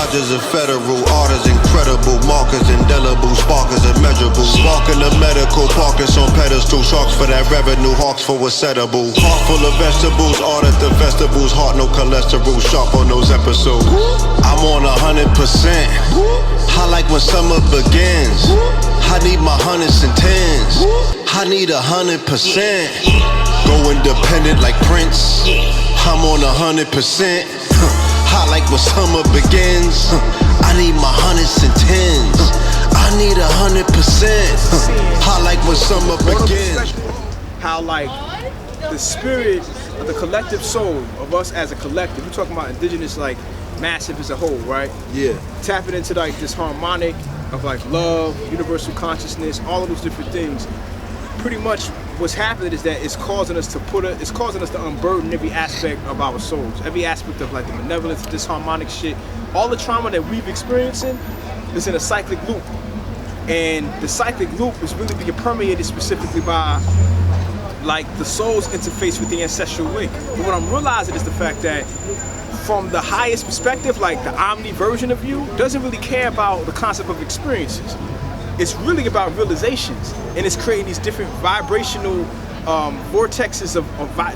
Dodgers are federal, orders incredible, markers indelible, sparkers immeasurable. Sparking the medical, parkers on pedestal, sharks for that revenue, hawks for what's edible. Heart full of vegetables, art at the festivals, heart no cholesterol, sharp on those episodes. I'm on 100%. I like when summer begins. I need my hundreds and tens. I need 100%. Go independent like Prince. I'm on 100%. I like when summer begins. I need my hundreds and tens. I need 100%. I like when summer begins. How like the spirit of the collective soul of us as a collective. We're talking about indigenous, like massive as a whole, right? Yeah. Tapping into like this harmonic of like love, universal consciousness, all of those different things. Pretty much what's happening is that it's causing us to unburden every aspect of our souls, every aspect of like the benevolence, this harmonic shit. All the trauma that we've experiencing is in a cyclic loop. And the cyclic loop is really being permeated specifically by like the soul's interface with the ancestral link. And what I'm realizing is the fact that from the highest perspective, like the Omni-version of you doesn't really care about the concept of experiences. It's really about realizations, and it's creating these different vibrational vortexes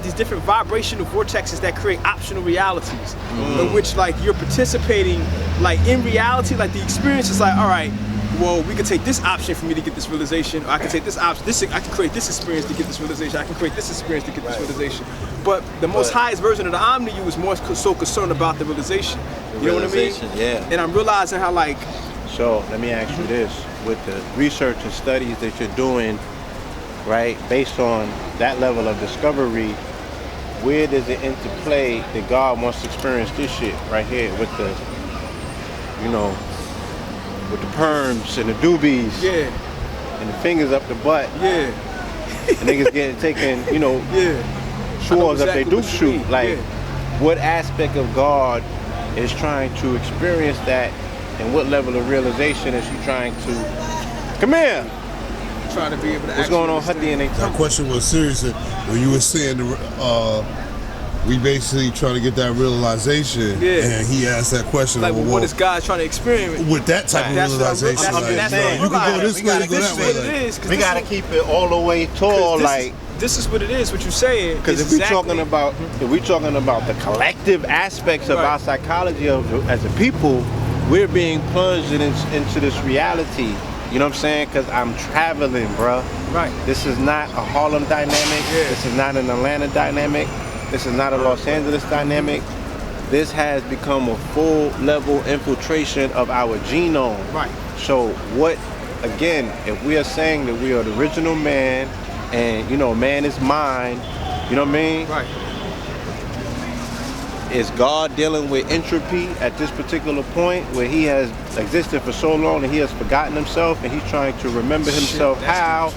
these different vibrational vortexes that create optional realities, in which like you're participating, like in reality, like the experience is like, all right, well, we can take this option for me to get this realization, or I can take this option, I can create this experience to get this realization, I can create this experience to get this realization. But the most highest version of the Omni you is more so concerned about the realization. You know what I mean? Yeah. And I'm realizing how like. So let me ask you this: with the research and studies that you're doing, right, based on that level of discovery, where does it interplay that God wants to experience this shit right here with the, you know, with the perms and the doobies, yeah, and the fingers up the butt, yeah, and niggas getting taken, you know, yeah, swords exactly up they do shoot. mean. Like, yeah. What aspect of God is trying to experience that, and what level of realization is he trying to? Come here. Trying to be able to. What's going on, Huddy? And that question was serious when you were saying we basically trying to get that realization, and he asked that question. Like, what is God trying to experience with that type of realization? You can go this way, you go that way. We gotta keep it all the way tall, like. This is what it is. What you're saying. Because if we're talking about the collective aspects of our psychology as a people, we're being plunged into this reality. You know what I'm saying? Because I'm traveling, bro. Right. This is not a Harlem dynamic. Yeah. This is not an Atlanta dynamic. This is not a Los Angeles dynamic. This has become a full level infiltration of our genome. Right. So what, again, if we are saying that we are the original man, and you know, man is mind, you know what I mean? Right. Is God dealing with entropy at this particular point where he has existed for so long and he has forgotten himself and he's trying to remember himself how?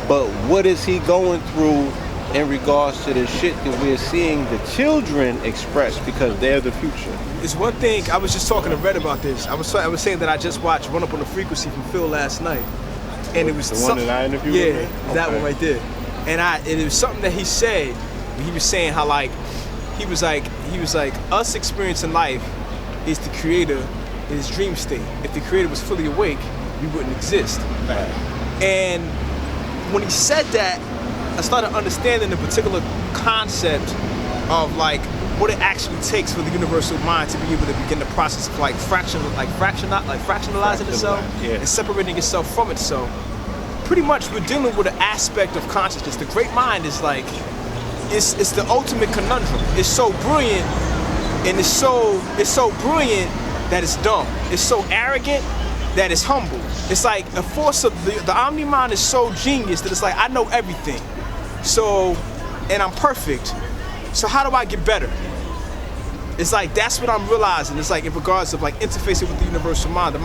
But what is he going through in regards to the shit that we're seeing the children express because they're the future? It's one thing, I was just talking to Red about this. I was saying that I just watched Run Up on the Frequency from Phil last night. And it was the one that I interviewed? Yeah, that one right there. And it was something that he said. He was saying how like he was like us experiencing life is the creator in his dream state. If the creator was fully awake, we wouldn't exist. Right. And when he said that, I started understanding the particular concept of like what it actually takes for the universal mind to be able to begin the process of fractionalizing itself and separating itself from itself. Pretty much we're dealing with an aspect of consciousness. The great mind is like, it's the ultimate conundrum. It's so brilliant, and it's so brilliant that it's dumb. It's so arrogant that it's humble. It's like a force of the Omni mind is so genius that it's like, I know everything. So, and I'm perfect. So how do I get better? It's like, that's what I'm realizing. It's like in regards of like interfacing with the universal mind. The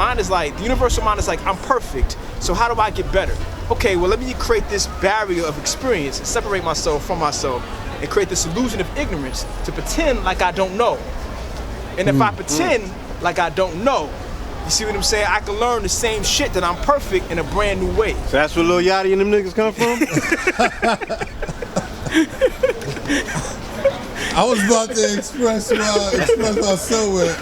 universal mind is like, I'm perfect. So how do I get better? Okay, well, let me create this barrier of experience and separate myself from myself and create this illusion of ignorance to pretend like I don't know. And if I pretend like I don't know, you see what I'm saying? I can learn the same shit that I'm perfect in a brand new way. So that's where Lil Yachty and them niggas come from? I was about to express myself with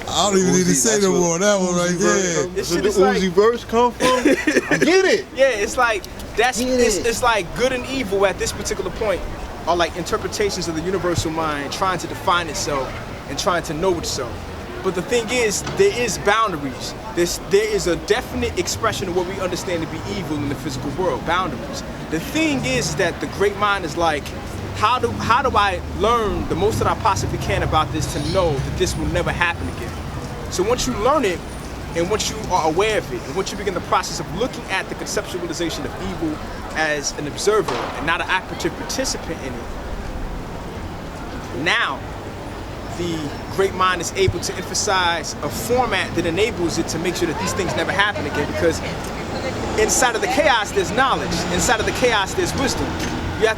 I don't even need to say no more on that one right there. This Where shit the is Uzi verse come from? I get it. Yeah, it's like it's like good and evil at this particular point are like interpretations of the universal mind trying to define itself and trying to know itself. But the thing is, there is boundaries. There is a definite expression of what we understand to be evil in the physical world, boundaries. The thing is that the great mind is like, how do I learn the most that I possibly can about this to know that this will never happen again? So once you learn it, and once you are aware of it, and once you begin the process of looking at the conceptualization of evil as an observer and not an active participant in it, now the great mind is able to emphasize a format that enables it to make sure that these things never happen again, because inside of the chaos there's knowledge, inside of the chaos there's wisdom. You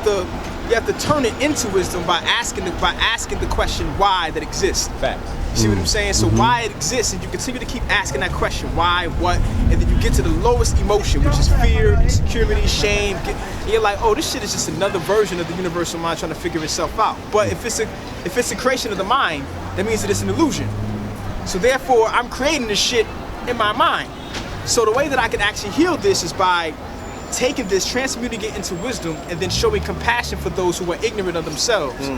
have to turn it into wisdom by asking the question why that exists. Fact. You see what I'm saying? So why it exists, and you continue to keep asking that question, why, what, and then you get to the lowest emotion, which is fear, insecurity, shame. And you're like, oh, this shit is just another version of the universal mind trying to figure itself out. But if it's a creation of the mind, that means that it's an illusion. So therefore, I'm creating this shit in my mind. So the way that I can actually heal this is by taking this, transmuting it into wisdom, and then showing compassion for those who are ignorant of themselves.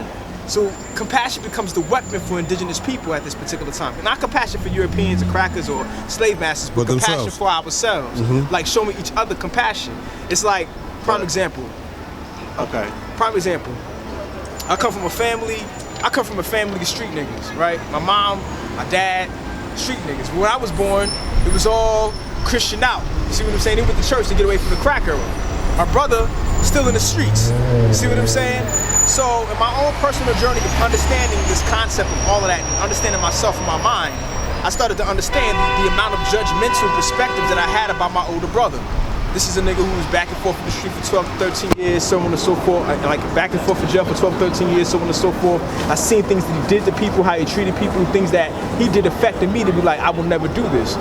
So compassion becomes the weapon for indigenous people at this particular time. Not compassion for Europeans or crackers or slave masters, but compassion for ourselves. Like showing each other compassion. It's like, prime example. Okay. Prime example. I come from a family of street niggas, right? My mom, my dad, street niggas. When I was born, it was all Christian out. You see what I'm saying? They went to church to get away from the crack era. My brother, still in the streets. You see what I'm saying? So in my own personal journey of understanding this concept of all of that, and understanding myself and my mind, I started to understand the amount of judgmental perspective that I had about my older brother. This is a nigga who was back and forth in the street for 12 to 13 years, so on and so forth. Like back and forth in jail for 12 to 13 years, so on and so forth. I seen things that he did to people, how he treated people, things that he did affected me to be like, I will never do this,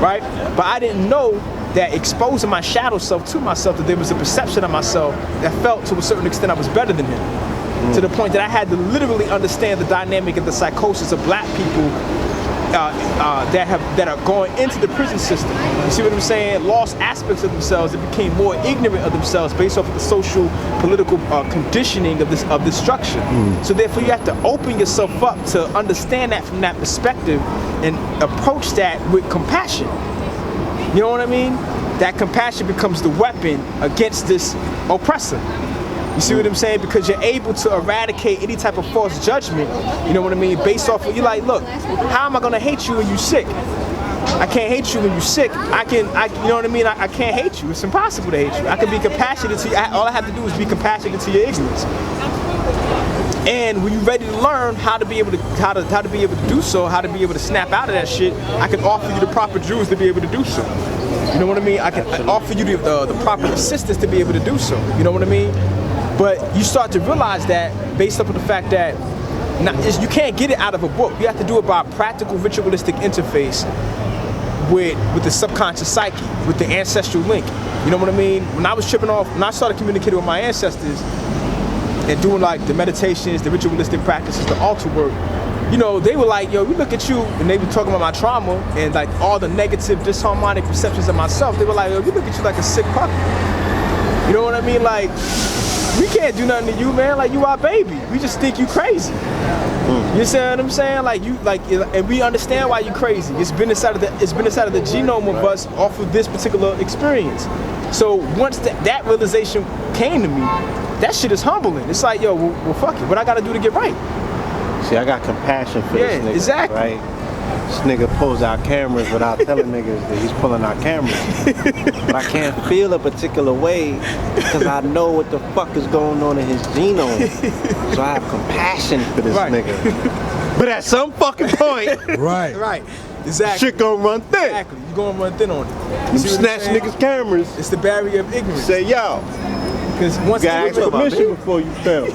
right? But I didn't know that exposing my shadow self to myself, that there was a perception of myself that felt to a certain extent I was better than him. To the point that I had to literally understand the dynamic and the psychosis of black people that are going into the prison system. You see what I'm saying? Lost aspects of themselves and became more ignorant of themselves based off of the social, political conditioning of this structure. So therefore you have to open yourself up to understand that from that perspective and approach that with compassion. You know what I mean? That compassion becomes the weapon against this oppressor. You see what I'm saying? Because you're able to eradicate any type of false judgment, you know what I mean, based off of, you're like, look, how am I gonna hate you when you're sick? I can't hate you when you're sick. You know what I mean? I can't hate you. It's impossible to hate you. I can be compassionate to you. All I have to do is be compassionate to your ignorance. And when you're ready to learn how to be able to do so, how to be able to snap out of that shit, I can offer you the proper jewels to be able to do so. You know what I mean? I can offer you the proper assistance to be able to do so. You know what I mean? But you start to realize that based upon the fact that you can't get it out of a book. You have to do it by a practical ritualistic interface with the subconscious psyche, with the ancestral link. You know what I mean? When I was tripping off, when I started communicating with my ancestors and doing like the meditations, the ritualistic practices, the altar work, you know, they were like, yo, we look at you, and they were talking about my trauma and like all the negative, disharmonic perceptions of myself. They were like, yo, we look at you like a sick puppy. You know what I mean? Like, we can't do nothing to you, man. Like, you our baby. We just think you crazy. You see what I'm saying? Like, and we understand why you crazy. It's been inside of the genome of us off of this particular experience. So once that realization came to me, that shit is humbling. It's like, yo, well fuck it. What I gotta do to get right? See, I got compassion for this nigga. Exactly. Right? This nigga pulls out cameras without telling niggas that he's pulling out cameras. But I can't feel a particular way because I know what the fuck is going on in his genome. So I have compassion for this nigga. But at some fucking point, right, exactly, shit gonna run thin. Exactly, you gonna run thin on it. You snatch niggas' cameras. It's the barrier of ignorance. Say yo, because once you gotta ask permission before you film.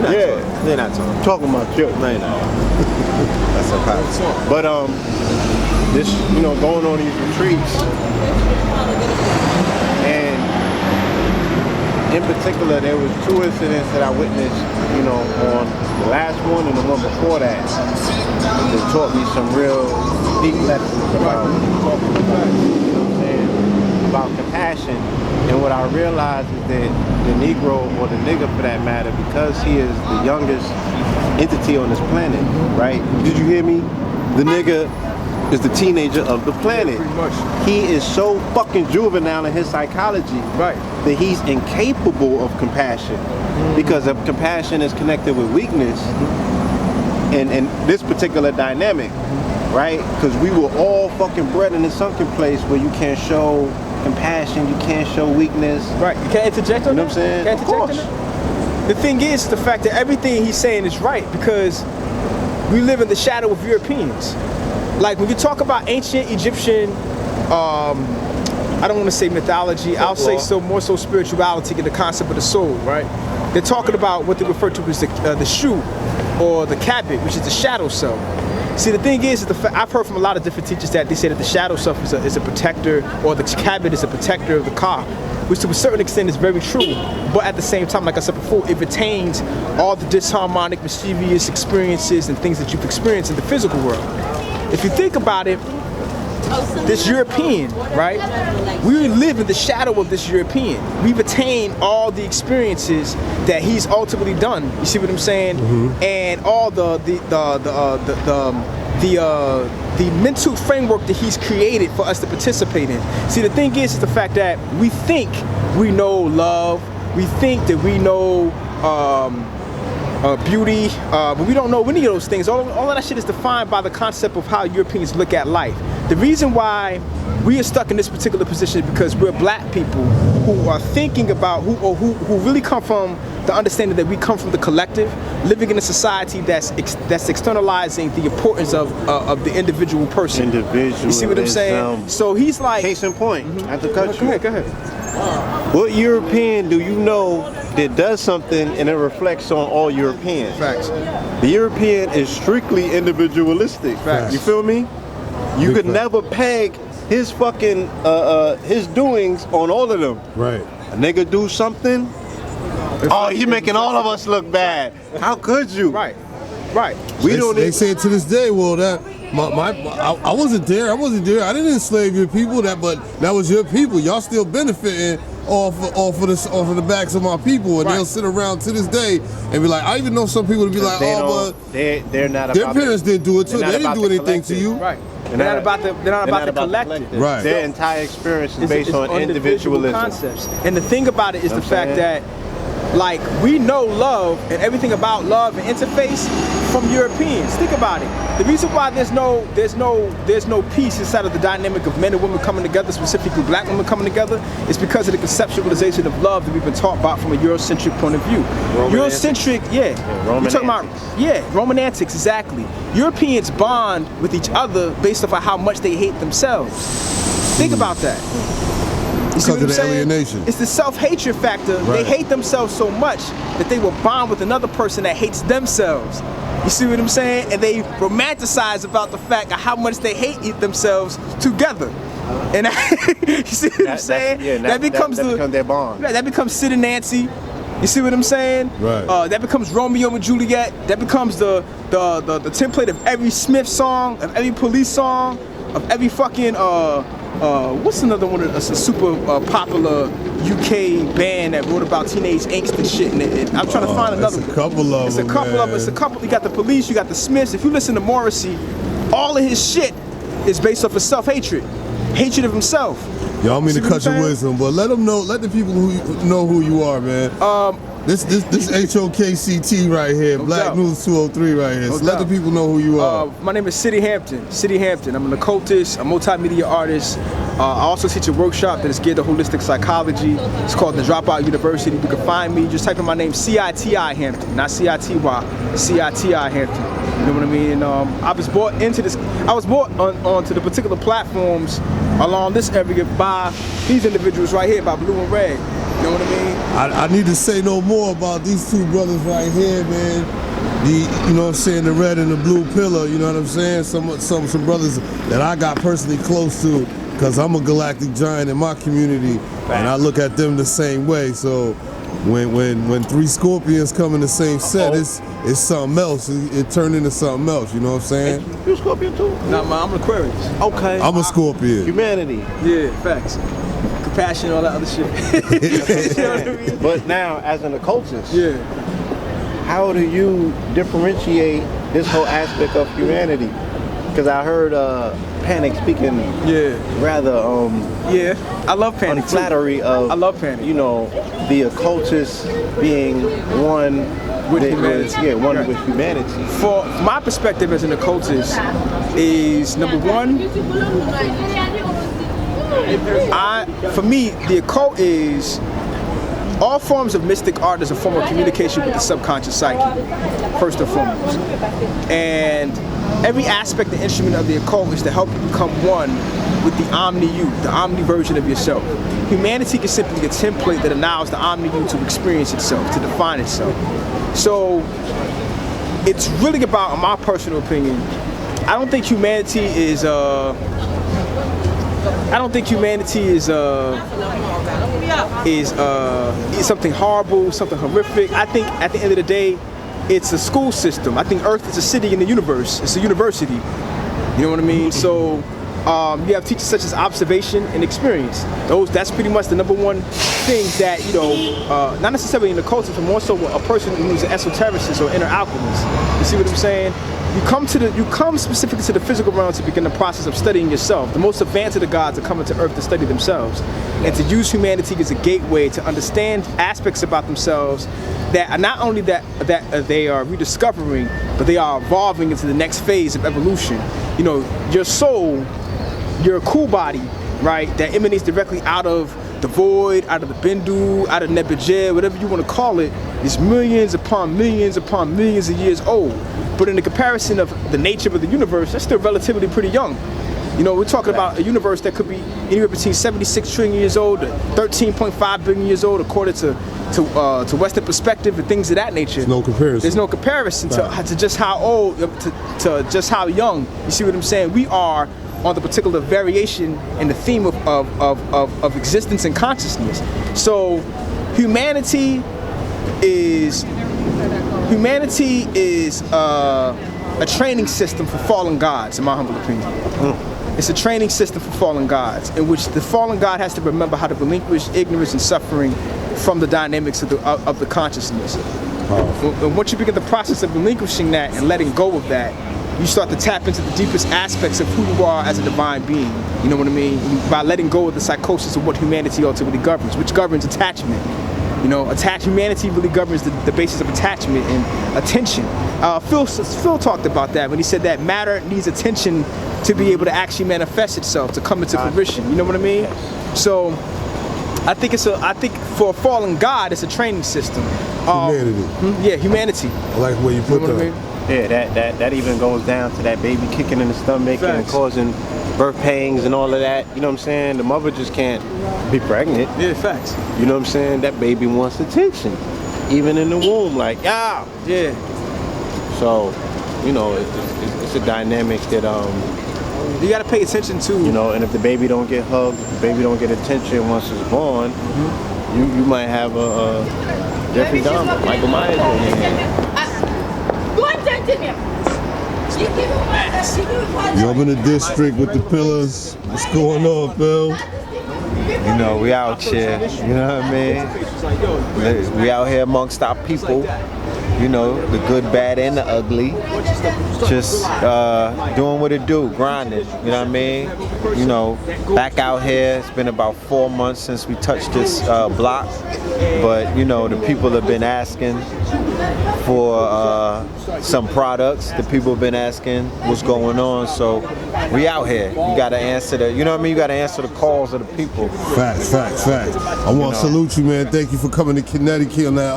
They're not talking about you. No, that's a powerful. But this, you know, going on these retreats and in particular, there was 2 incidents that I witnessed, you know, on the last one and the one before that. That taught me some real deep lessons about talking about, you know what I'm saying, about compassion. And what I realized is that the Negro, or the nigga for that matter, because he is the youngest entity on this planet, right? Did you hear me? The nigga is the teenager of the planet. Pretty much. He is so fucking juvenile in his psychology, Right. that he's incapable of compassion, because of compassion is connected with weakness, and this particular dynamic, right? Because we were all fucking bred in a sunken place where you can't show compassion, you can't show weakness. Right. You can't interject on You know what I'm saying? Can't Of interject course. on that? The thing is the fact that everything he's saying is right, because we live in the shadow of Europeans. Like when you talk about ancient Egyptian, I don't want to say mythology, I'll say more so spirituality and the concept of the soul, right? They're talking about what they refer to as the shu, or the kabit, which is the shadow self. See, the thing is I've heard from a lot of different teachers that they say that the shadow self is a protector, or the kabit is a protector of the ka, which to a certain extent is very true. But at the same time, like I said before, it retains all the disharmonic, mischievous experiences and things that you've experienced in the physical world. If you think about it, this European, right? We live in the shadow of this European. We've attained all the experiences that he's ultimately done. You see what I'm saying? And all the mental framework that he's created for us to participate in. See, the thing is the fact that we think we know love, we think that we know beauty, but we don't know any of those things. All of that shit is defined by the concept of how Europeans look at life. The reason why we are stuck in this particular position is because we're black people who are thinking about, who really come from the understanding that we come from the collective, living in a society that's externalizing the importance of the individual person. Individualism. You see what I'm saying? So he's like, Case in point, I have to cut you. Go ahead. What European do you know that does something and it reflects on all Europeans? Facts. The European is strictly individualistic. Facts. You feel me? You could never peg his fucking his doings on all of them. Right. A nigga do something, oh, you're making all of us look bad. How could you? Right. They say it to this day. Well, that I wasn't there. I didn't enslave your people. But that was your people. Y'all still benefiting off of the backs of my people, and they'll sit around to this day and be like, I even know some people to be like, but they're not. Their parents didn't do it too. They didn't do anything to you. Right. They're not about the collective. Right. Their entire experience is based on individualism concepts. And the thing about it is the fact that, like, we know love and everything about love and interface from Europeans. Think about it. The reason why there's no peace inside of the dynamic of men and women coming together, specifically black women coming together, is because of the conceptualization of love that we've been taught about from a Eurocentric point of view. Eurocentric, Roman you're talking about, Roman antics, exactly. Europeans bond with each other based off of how much they hate themselves. Think about that. You see what I'm saying? Alienation. It's the self-hatred factor. Right. They hate themselves so much that they will bond with another person that hates themselves. You see what I'm saying? And they romanticize about the fact of how much they hate themselves together. And you see what I'm saying? That becomes their bond. That becomes Sid and Nancy. You see what I'm saying? Right. That becomes Romeo and Juliet. That becomes the template of every Smith song, of every Police song, of every fucking what's another one that's a super popular UK band that wrote about teenage angst and shit. And I'm trying to find another one. It's a couple of them. It's a couple. You got the Police, you got the Smiths. If you listen to Morrissey, all of his shit is based off of self-hatred, hatred of himself. Y'all mean to cut your wisdom, but let them know. Let the people know who you are, man. This HOKCT right here, Black News 203 right here. So let the people know who you are. My name is Citi Hampton. I'm an occultist, a multimedia artist. I also teach a workshop that is geared to holistic psychology. It's called the Dropout University. You can find me, just type in my name, CITI Hampton, not CITY, CITI Hampton. You know what I mean? And I was brought onto the particular platforms along this area by these individuals right here, by Blue and Red. You know what I mean? I need to say no more about these two brothers right here, man. You know what I'm saying, the red and the blue pillar, you know what I'm saying? Some brothers that I got personally close to, because I'm a galactic giant in my community, and I look at them the same way. So when three Scorpions come in the same set, it's something else. It turned into something else. You know what I'm saying? You a Scorpion too? Nah, man, I'm an Aquarius. Okay. I'm a Scorpion. Humanity. Yeah, facts. Compassion, all that other shit. You know what I mean? But now, as an occultist, Yeah. how do you differentiate this whole aspect of humanity? Because I heard Panic speaking rather Yeah, I love Panic. flattery of I love Panic. You know, the occultist being one With humanity. one Right. with humanity. For my perspective as an occultist is number one, for me, the occult is all forms of mystic art is a form of communication with the subconscious psyche, first and foremost. And every aspect and instrument of the occult is to help you become one with the Omni-you, the Omni-version of yourself. Humanity is simply a template that allows the Omni-you to experience itself, to define itself. So it's really about, in my personal opinion, I don't think humanity is something horrible, something horrific. I think at the end of the day, it's a school system. I think Earth is a city in the universe. It's a university. You know what I mean? So you have teachers such as observation and experience. That's pretty much the number one thing that, you know, not necessarily in the culture, but more so a person who's an esotericist or inner alchemist. You see what I'm saying? You come specifically to the physical realm to begin the process of studying yourself. The most advanced of the gods are coming to Earth to study themselves and to use humanity as a gateway to understand aspects about themselves that are not only that they are rediscovering, but they are evolving into the next phase of evolution. You know, your soul, your cool body, right, that emanates directly out of the void, out of the Bindu, out of Nebuchadnezzar, whatever you want to call it, is millions upon millions upon millions of years old. But in the comparison of the nature of the universe, that's still relatively pretty young. You know, we're talking about a universe that could be anywhere between 76 trillion years old to 13.5 billion years old, according to Western perspective and things of that nature. There's no comparison. There's no comparison to just how old, to just how young. You see what I'm saying? We are on the particular variation and the theme of existence and consciousness. So humanity is a training system for fallen gods, in my humble opinion. It's a training system for fallen gods, in which the fallen god has to remember how to relinquish ignorance and suffering from the dynamics of the consciousness. And once you begin the process of relinquishing that and letting go of that, you start to tap into the deepest aspects of who you are as a divine being. You know what I mean? By letting go of the psychosis of what humanity ultimately governs, which governs attachment. You know, humanity really governs the basis of attachment and attention. Phil talked about that when he said that matter needs attention to be able to actually manifest itself, to come into fruition. You know what I mean? So I think for a fallen god, it's a training system. Humanity. Yeah, humanity. I like the way you put that. Yeah, that even goes down to that baby kicking in the stomach and causing birth pangs and all of that. You know what I'm saying? The mother just can't be pregnant. Yeah, facts. You know what I'm saying? That baby wants attention, even in the womb. Like, yeah. So, you know, it's a dynamic that you got to pay attention to. You know, and if the baby don't get hugged, if the baby don't get attention once it's born, you might have a Jeffrey Dahmer, Michael Myers in your hand. Yo, I'm in the district with the pillars. What's going on, Phil? You know, we out here, you know what I mean? We out here amongst our people, you know, the good, bad, and the ugly. Just doing what it do, grinding, you know what I mean? You know, back out here, it's been about 4 months since we touched this block. But, you know, the people have been asking for some products. The people have been asking what's going on. So we out here. You gotta answer you know what I mean? You gotta answer the calls of the people. Facts. I want to salute you, man. Thank you for coming to Connecticut on that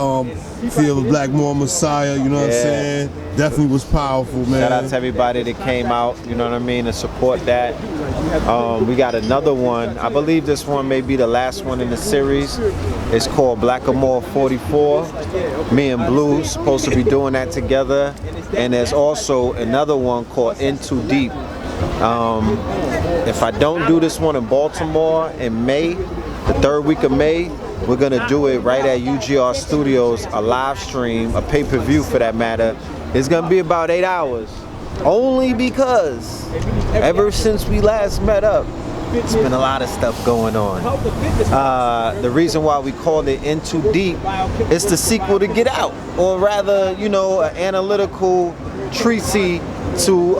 Field of Black Moor Messiah. You know what I'm saying? Definitely was powerful, man. Shout out to everybody that came out, you know what I mean, to support that. We got another one. I believe this one may be the last one in the series. It's called Blackamoor 44. Me and Blue supposed to be doing that together. And there's also another one called In Too Deep. If I don't do this one in Baltimore in May, the 3rd week of May, We're gonna do it right at UGR Studios, a live stream, a pay-per-view for that matter. It's gonna be about 8 hours. Only because ever since we last met up, it's been a lot of stuff going on. The reason why we called it In Too Deep is the sequel to Get Out, or rather, you know, an analytical treatise to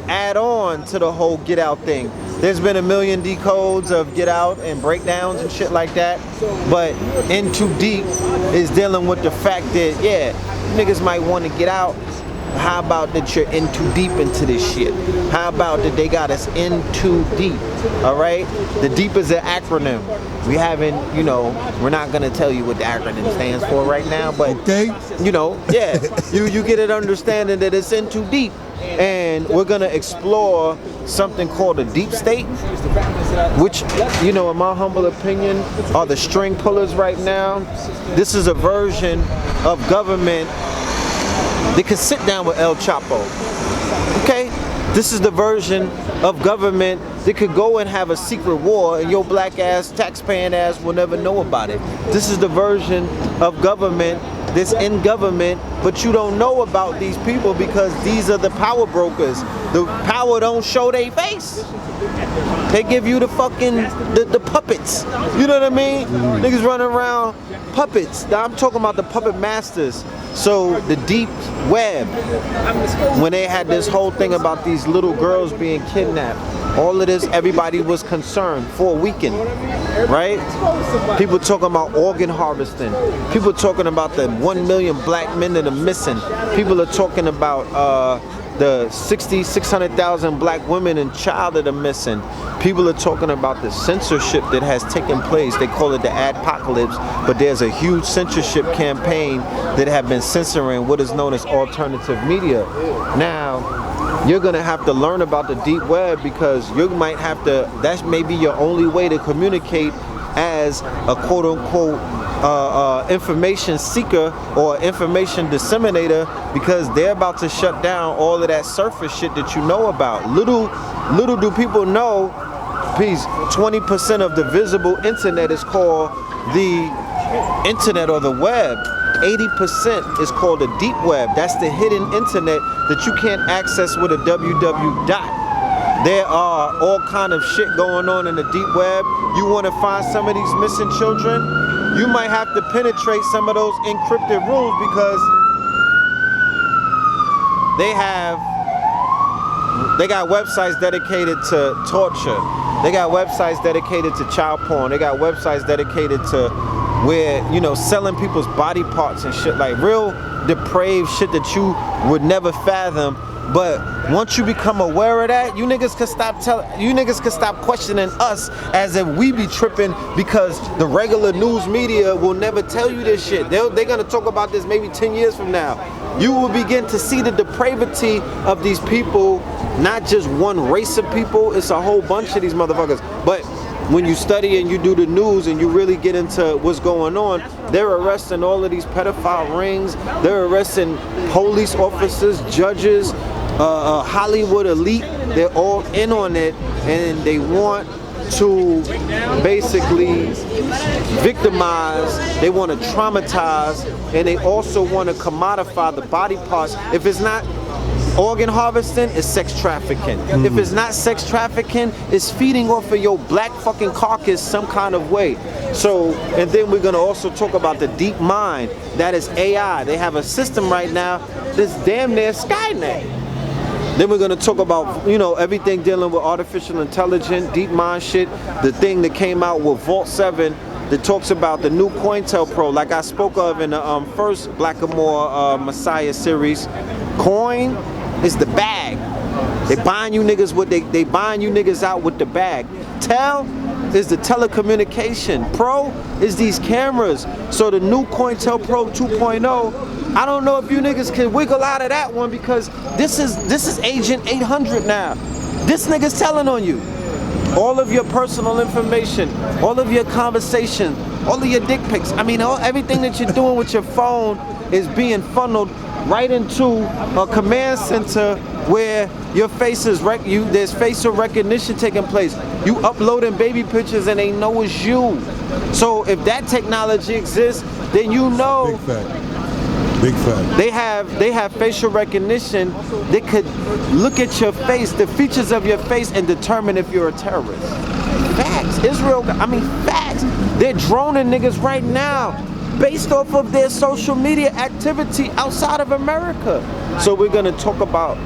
add on to the whole Get Out thing. There's been a million decodes of Get Out and breakdowns and shit like that, but In Too Deep is dealing with the fact that, yeah, niggas might want to get out. How about that you're in too deep into this shit? How about that they got us in too deep? All right? The deep is an acronym. We haven't, you know, we're not gonna tell you what the acronym stands for right now, but Okay. you know, yeah, you get an understanding that it's in too deep. And we're gonna explore something called a deep state, which, you know, in my humble opinion, are the string pullers right now. This is a version of government. They could sit down with El Chapo. Okay? This is the version of government that could go and have a secret war and your black ass, taxpaying ass will never know about it. This is the version of government that's in government, but you don't know about these people because these are the power brokers. The power don't show their face. They give you the fucking, the puppets. You know what I mean? Niggas running around puppets. Now I'm talking about the puppet masters. So the deep web, when they had this whole thing about these little girls being kidnapped, all of this, everybody was concerned for a weekend, right? People talking about organ harvesting. People talking about the 1 million black men that are missing. People are talking about the 600,000 black women and child that are missing. People are talking about the censorship that has taken place. They call it the adpocalypse, but there's a huge censorship campaign that have been censoring what is known as alternative media. Now, you're gonna have to learn about the deep web because you might have to, that may be your only way to communicate as a quote unquote information seeker or information disseminator, because they're about to shut down all of that surface shit that you know about. Little do people know, please, 20% of the visible internet is called the internet or the web. 80% is called the deep web. That's the hidden internet that you can't access with a www dot. There are all kind of shit going on in the deep web. You want to find some of these missing children? You might have to penetrate some of those encrypted rooms because they got websites dedicated to torture. They got websites dedicated to child porn. They got websites dedicated to where, you know, selling people's body parts and shit, like real depraved shit that you would never fathom. But once you become aware of that, you niggas can stop questioning us as if we be tripping because the regular news media will never tell you this shit. They're gonna talk about this maybe 10 years from now. You will begin to see the depravity of these people, not just one race of people, it's a whole bunch of these motherfuckers. But when you study and you do the news and you really get into what's going on, they're arresting all of these pedophile rings, they're arresting police officers, judges, Hollywood elite. They're all in on it, and they want to basically victimize, they want to traumatize, and they also want to commodify the body parts. If it's not organ harvesting, it's sex trafficking. If it's not sex trafficking, it's feeding off of your black fucking carcass some kind of way. So, and then we're gonna also talk about the deep mind. That is AI. They have a system right now that's damn near Skynet. Then we're gonna talk about, you know, everything dealing with artificial intelligence, deep mind shit. The thing that came out with Vault 7 that talks about the new COINTELPRO, like I spoke of in the first Blackamoor Messiah series. Coin is the bag. They buying you niggas with they buying you niggas out with the bag. Tel is the telecommunication. Pro is these cameras. So the new COINTELPRO 2.0, I don't know if you niggas can wiggle out of that one because this is Agent 800 now. This nigga's telling on you. All of your personal information, all of your conversation, all of your dick pics. I mean, everything that you're doing with your phone is being funneled right into a command center where your face is there's facial recognition taking place. You uploading baby pictures and they know it's you. So if that technology exists, then you know. Big fact. Big fact. They have facial recognition. They could look at your face, the features of your face, and determine if you're a terrorist. Facts. Facts. They're droning niggas right now based off of their social media activity outside of America. So we're gonna talk about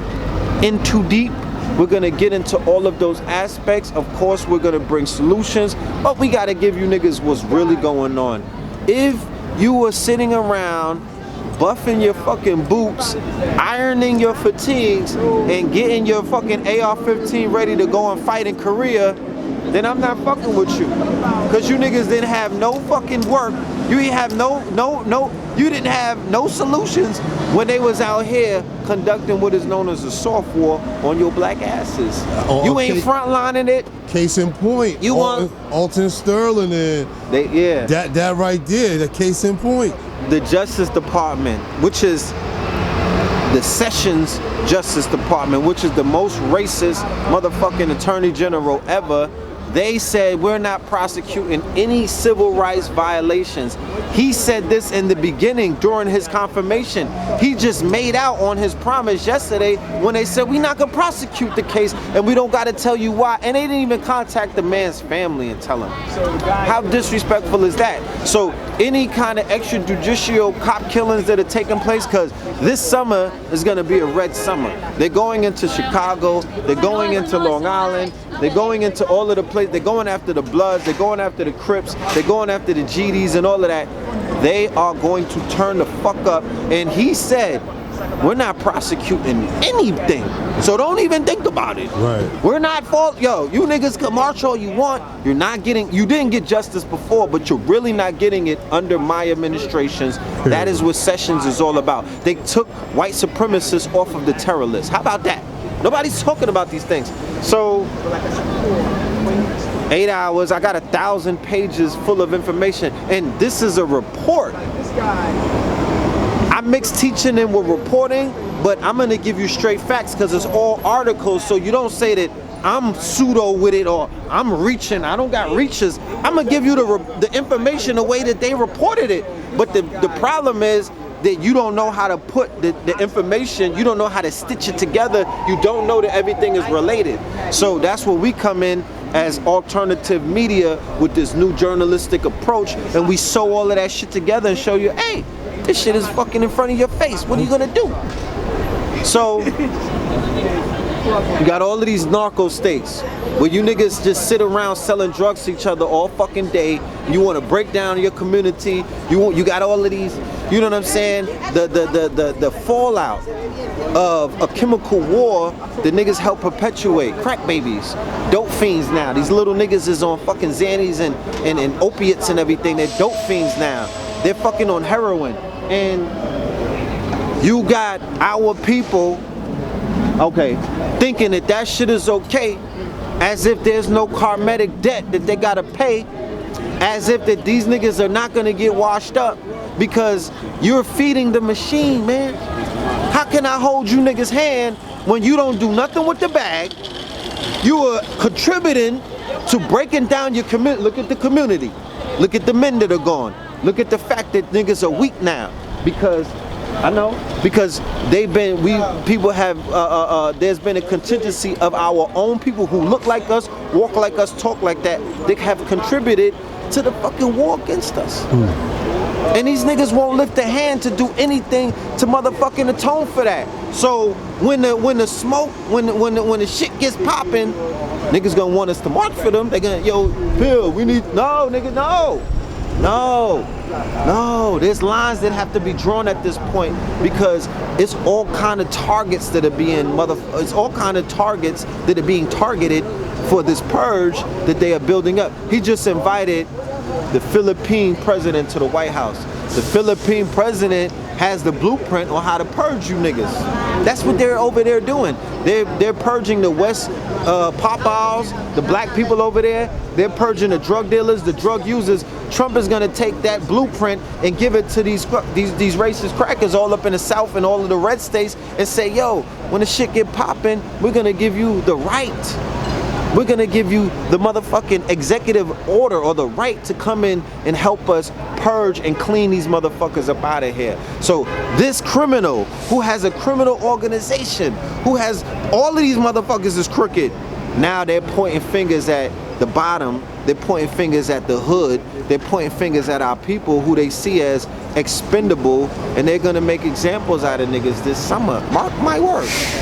In Too Deep. We're gonna get into all of those aspects. Of course, we're gonna bring solutions, but we gotta give you niggas what's really going on. If you were sitting around buffing your fucking boots, ironing your fatigues, and getting your fucking AR-15 ready to go and fight in Korea, then I'm not fucking with you. Cause you niggas didn't have no fucking work. You didn't have you didn't have no solutions when they was out here conducting what is known as a soft war on your black asses. You ain't frontlining it. Case in point, you want Alton Sterling and that right there, the case in point. The Justice Department, which is the Sessions Justice Department, which is the most racist motherfucking attorney general ever, they said we're not prosecuting any civil rights violations. He said this in the beginning during his confirmation. He just made out on his promise yesterday when they said we're not gonna prosecute the case and we don't gotta tell you why. And they didn't even contact the man's family and tell him. How disrespectful is that? So any kind of extrajudicial cop killings that are taking place, because this summer is gonna be a red summer. They're going into Chicago, they're going into Long Island, they're going into all of the places. They're going after the Bloods, they're going after the Crips, they're going after the GDs and all of that. They are going to turn the fuck up. And he said, we're not prosecuting anything. So don't even think about it. Right. We're not yo, you niggas can march all you want. You didn't get justice before, but you're really not getting it under my administrations. That is what Sessions is all about. They took white supremacists off of the terror list. How about that? Nobody's talking about these things. So 8 hours, I got 1,000 pages full of information, and this is a report. I mix teaching in with reporting, but I'm gonna give you straight facts because it's all articles, so you don't say that I'm pseudo with it or I'm reaching, I don't got reaches. I'm gonna give you the information the way that they reported it. But the problem is that you don't know how to put the information, you don't know how to stitch it together, you don't know that everything is related. So that's where we come in as alternative media with this new journalistic approach, and we sew all of that shit together and show you, hey, this shit is fucking in front of your face, what are you gonna do? So, you got all of these narco states where you niggas just sit around selling drugs to each other all fucking day. You want to break down your community. You got all of these, you know what I'm saying? The fallout of a chemical war that niggas help perpetuate. Crack babies, dope fiends now. These little niggas is on fucking Xannies and opiates and everything. They're dope fiends now. They're fucking on heroin. And you got our people, okay, thinking that shit is okay, as if there's no karmatic debt that they gotta pay, as if that these niggas are not gonna get washed up because you're feeding the machine, man. How can I hold you niggas' hand when you don't do nothing with the bag? You are contributing to breaking down your community. Look at the community. Look at the men that are gone. Look at the fact that niggas are weak now because people have, there's been a contingency of our own people who look like us, walk like us, talk like that. They have contributed to the fucking war against us. And these niggas won't lift a hand to do anything to motherfucking atone for that. So when the smoke, when the shit gets popping, niggas gonna want us to march for them. They gonna, yo, Bill, we need, no, nigga, no. No, there's lines that have to be drawn at this point because it's all kind of targets that are being it's all kind of targets that are being targeted for this purge that they are building up. He just invited the Philippine president to the White House. The Philippine president has the blueprint on how to purge you niggas. That's what they're over there doing. They're purging the West Popeyes, the black people over there. They're purging the drug dealers, the drug users. Trump is gonna take that blueprint and give it to these racist crackers all up in the South and all of the red states and say, yo, when the shit get popping, we're gonna give you the right. We're gonna give you the motherfucking executive order or the right to come in and help us purge and clean these motherfuckers up out of here. So this criminal who has a criminal organization, who has all of these motherfuckers is crooked, now they're pointing fingers at the bottom, they're pointing fingers at the hood, they're pointing fingers at our people who they see as expendable, and they're gonna make examples out of niggas this summer. Mark my words.